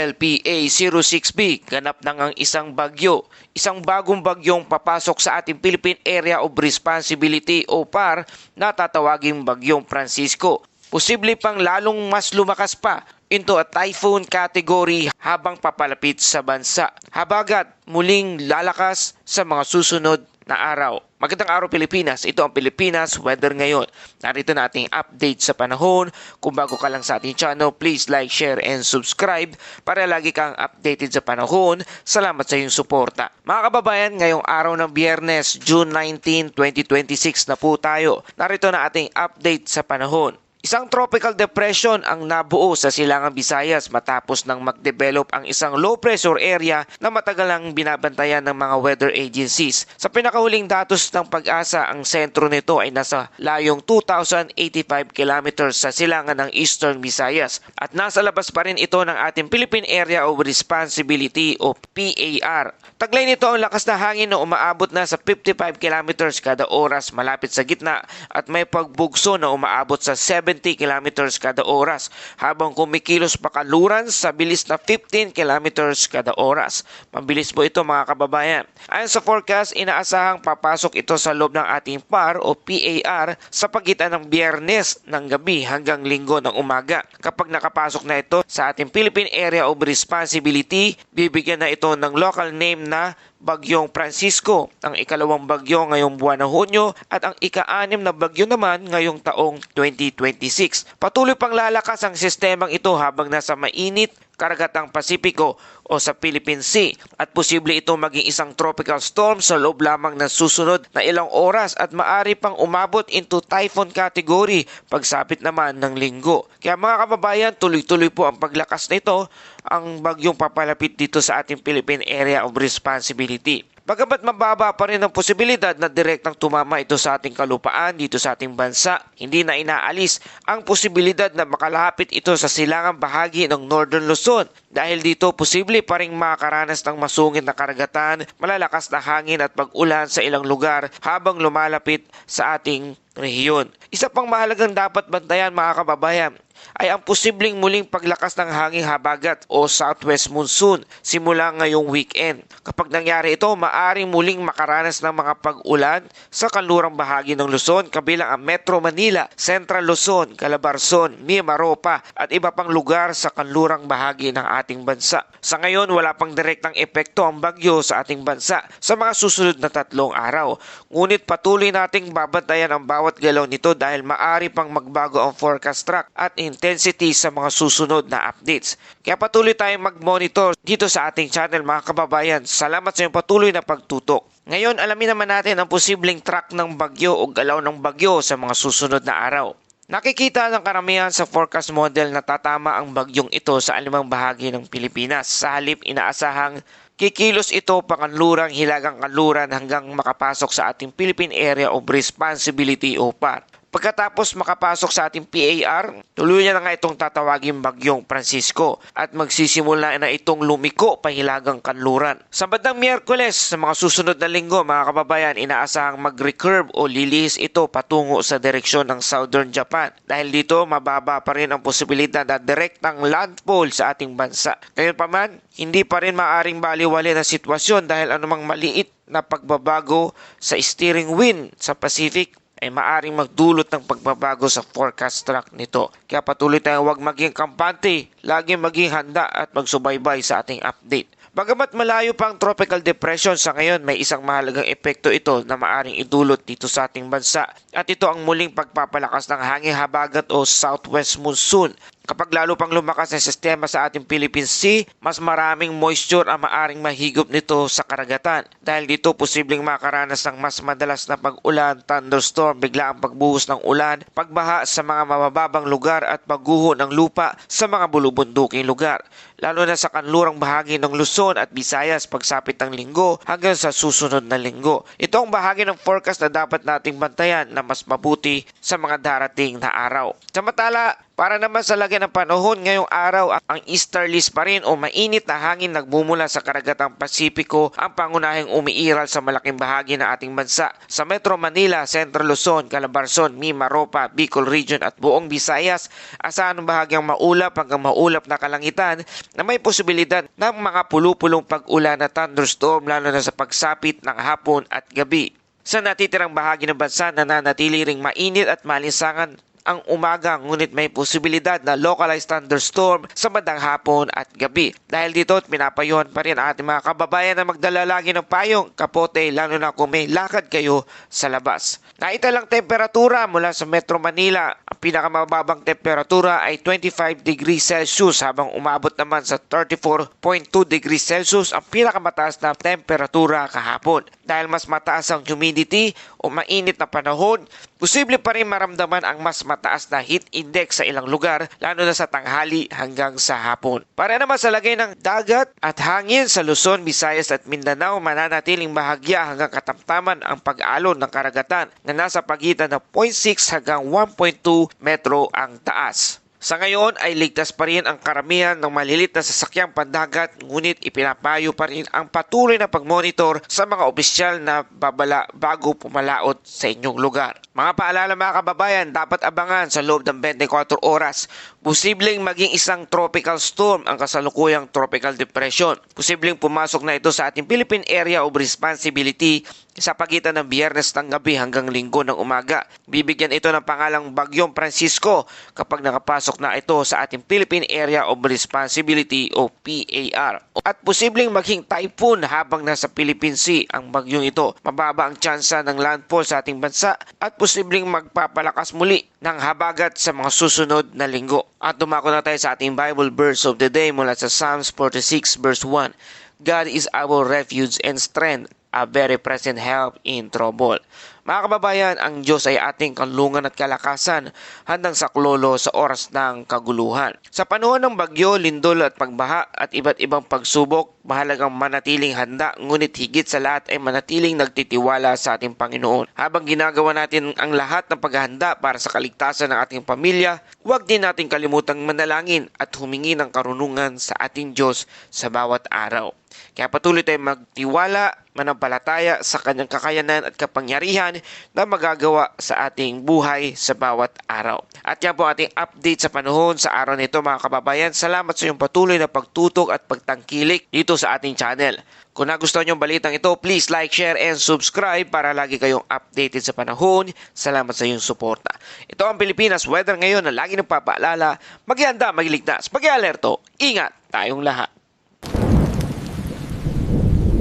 LPA06B, ganap na ang isang bagyo. Isang bagong bagyong papasok sa ating Philippine Area of Responsibility o PAR na tatawaging Bagyong Francisco. Posible pang lalong mas lumakas pa into a typhoon category habang papalapit sa bansa. Habagat muling lalakas sa mga susunod na araw. Magandang araw Pilipinas, ito ang Pilipinas Weather ngayon. Narito na ating update sa panahon. Kung bago ka lang sa ating channel, please like, share, and subscribe para lagi kang updated sa panahon. Salamat sa iyong suporta. Mga kababayan, ngayong araw ng Biyernes, June 19, 2026 na po tayo. Narito na ating update sa panahon. Isang tropical depression ang nabuo sa Silangang Visayas matapos nang mag-develop ang isang low pressure area na matagal nang binabantayan ng mga weather agencies. Sa pinakahuling datos ng Pag-asa, ang sentro nito ay nasa layong 2,085 kilometers sa silangan ng Eastern Visayas at nasa labas pa rin ito ng ating Philippine Area of Responsibility o PAR. Taglay nito ang lakas na hangin na umaabot na sa 55 kilometers kada oras malapit sa gitna at may pagbugso na umaabot sa 70 kilometers kada oras habang kumikilos pakaluran sa bilis na 15 kilometers kada oras. Mabilis po ito mga kababayan. Ayon sa forecast, inaasahang papasok ito sa loob ng ating PAR o PAR sa pagitan ng Biyernes ng gabi hanggang Linggo ng umaga. Kapag nakapasok na ito sa ating Philippine Area of Responsibility, bibigyan na ito ng local name na Bagyong Francisco, ang ikalawang bagyo ngayong buwan ng Hunyo at ang ika-6 na bagyo naman ngayong taong 2026. Patuloy pang lalakas ang sistemang ito habang nasa mainit karagatang Pasipiko o sa Philippine Sea at posible itong maging isang tropical storm sa loob lamang ng susunod na ilang oras at maaari pang umabot into typhoon category pagsapit naman ng Linggo. Kaya mga kababayan, tuloy-tuloy po ang paglakas nito ang bagyong papalapit dito sa ating Philippine Area of Responsibility. Bagamat mababa pa rin ang posibilidad na direktang tumama ito sa ating kalupaan dito sa ating bansa, hindi na inaalis ang posibilidad na makalapit ito sa silangang bahagi ng Northern Luzon. Dahil dito, posible pa rin makakaranas ng masungit na karagatan, malalakas na hangin at pag-ulan sa ilang lugar habang lumalapit sa ating rehiyon. Isa pang mahalagang dapat bantayan mga kababayan ay ang posibleng muling paglakas ng hangin habagat o southwest monsoon simula ngayong weekend. Kapag nangyari ito, maaring muling makaranas ng mga pag-ulan sa kanlurang bahagi ng Luzon kabilang ang Metro Manila, Central Luzon, Calabarzon, Mimaropa at iba pang lugar sa kanlurang bahagi ng ating bansa. Sa ngayon, wala pang direktang epekto ang bagyo sa ating bansa sa mga susunod na 3 araw. Ngunit patuloy nating babantayan ang bawat galaw nito dahil maaari pang magbago ang forecast track at intensity sa mga susunod na updates. Kaya patuloy tayong mag-monitor dito sa ating channel mga kababayan. Salamat sa iyong patuloy na pagtutok. Ngayon, alamin naman natin ang posibleng track ng bagyo o galaw ng bagyo sa mga susunod na araw. Nakikita ng karamihan sa forecast model na tatama ang bagyong ito sa alimang bahagi ng Pilipinas. Sa halip, inaasahang kikilos ito pakanlurang hilagang kanluran hanggang makapasok sa ating Philippine Area of Responsibility o PAR. Pagkatapos makapasok sa ating PAR, tuluyan na nga itong tatawaging Bagyong Francisco at magsisimula na itong lumiko pahilagang kanluran. Sa bandang Miyerkules, sa mga susunod na linggo mga kababayan, inaasahang mag-recurve o lilihis ito patungo sa direksyon ng Southern Japan. Dahil dito, mababa pa rin ang posibilidad na direktang landfall sa ating bansa. Gayunpaman, hindi pa rin maaring baliwali na sitwasyon dahil anumang maliit na pagbabago sa steering wind sa Pacific ay maaring magdulot ng pagbabago sa forecast track nito. Kaya patuloy tayong huwag maging kampante, lagi maging handa at magsubaybay sa ating update. Bagamat malayo pa ang tropical depression sa ngayon, may isang mahalagang epekto ito na maaring idulot dito sa ating bansa. At ito ang muling pagpapalakas ng hangin habagat o southwest monsoon. Kapag lalo pang lumakas ang sistema sa ating Philippine Sea, mas maraming moisture ang maaring mahigop nito sa karagatan. Dahil dito, posibleng makaranas ng mas madalas na pag-ulan, thunderstorm, biglaang pagbuhos ng ulan, pagbaha sa mga mabababang lugar at pagguho ng lupa sa mga bulubunduking lugar. Lalo na sa kanlurang bahagi ng Luzon at Visayas pagsapit ng linggo hanggang sa susunod na linggo. Ito ang bahagi ng forecast na dapat nating bantayan na mas mabuti sa mga darating na araw. Samantala, Para naman sa lagay ng panahon ngayong araw, ang easterlies pa rin o mainit na hangin nagmumula sa karagatang Pasipiko ang pangunahing umiiral sa malaking bahagi ng ating bansa. Sa Metro Manila, Central Luzon, Calabarzon, Mimaropa, Bicol Region at buong Visayas, asahan ang bahagyang maulap hanggang maulap na kalangitan na may posibilidad ng mga pulupulong pag-ulan na thunderstorm lalo na sa pagsapit ng hapon at gabi. Sa natitirang bahagi ng bansa, nananatili ring mainit at malinsangan ang umaga, ngunit may posibilidad na localized thunderstorm sa bandang hapon at gabi. Dahil dito, pinapayuhan pa rin ang ating mga kababayan na magdala lagi ng payong, kapote, lalo na kung may lakad kayo sa labas. Naitalang temperatura mula sa Metro Manila, ang pinakamababang temperatura ay 25 degrees Celsius habang umabot naman sa 34.2 degrees Celsius ang pinakamataas na temperatura kahapon. Dahil mas mataas ang humidity o mainit na panahon, posible pa rin maramdaman ang mas mataas na heat index sa ilang lugar, lalo na sa tanghali hanggang sa hapon. Para naman sa lagay ng dagat at hangin sa Luzon, Visayas at Mindanao, mananatiling bahagya hanggang katamtaman ang pag-alon ng karagatan na nasa pagitan ng 0.6 hanggang 1.2 metro ang taas. Sa ngayon ay ligtas pa rin ang karamihan ng malilit na sasakyang pandagat, ngunit ipinapayo pa rin ang patuloy na pagmonitor sa mga opisyal na babala bago pumalaot sa inyong lugar. Mga paalala mga kababayan, dapat abangan sa loob ng 24 oras. Posibleng maging isang tropical storm ang kasalukuyang tropical depression. Posibleng pumasok na ito sa ating Philippine Area of Responsibility sa pagitan ng Biyernes ng gabi hanggang Linggo ng umaga. Bibigyan ito ng pangalang Bagyong Francisco kapag nakapasok na ito sa ating Philippine Area of Responsibility o PAR. At posibleng maging typhoon habang nasa Philippine Sea ang bagyong ito. Mababa ang tsansa ng landfall sa ating bansa at posibleng magpapalakas muli ng habagat sa mga susunod na linggo. At dumako na tayo sa ating Bible verse of the day mula sa Psalms 46 verse 1. God is our refuge and strength, a very present help in trouble. Mga kababayan, ang Diyos ay ating kanlungan at kalakasan, handang saklolo sa oras ng kaguluhan. Sa panahon ng bagyo, lindol at pagbaha at iba't ibang pagsubok, mahalagang manatiling handa, ngunit higit sa lahat ay manatiling nagtitiwala sa ating Panginoon. Habang ginagawa natin ang lahat ng paghahanda para sa kaligtasan ng ating pamilya, huwag din natin kalimutang manalangin at humingi ng karunungan sa ating Diyos sa bawat araw. Kaya patuloy tayong magtiwala, manampalataya sa kanyang kakayanan at kapangyarihan na magagawa sa ating buhay sa bawat araw. At yan po ating update sa panahon sa araw nito mga kababayan. Salamat sa iyong patuloy na pagtutok at pagtangkilik dito sa ating channel. Kung nagustuhan niyo ang balitang ito, please like, share, and subscribe para lagi kayong updated sa panahon. Salamat sa iyong suporta. Ito ang Pilipinas Weather ngayon na lagi nagpapaalala, mag-ihanda, magligtas, mag-alerto, ingat tayong lahat.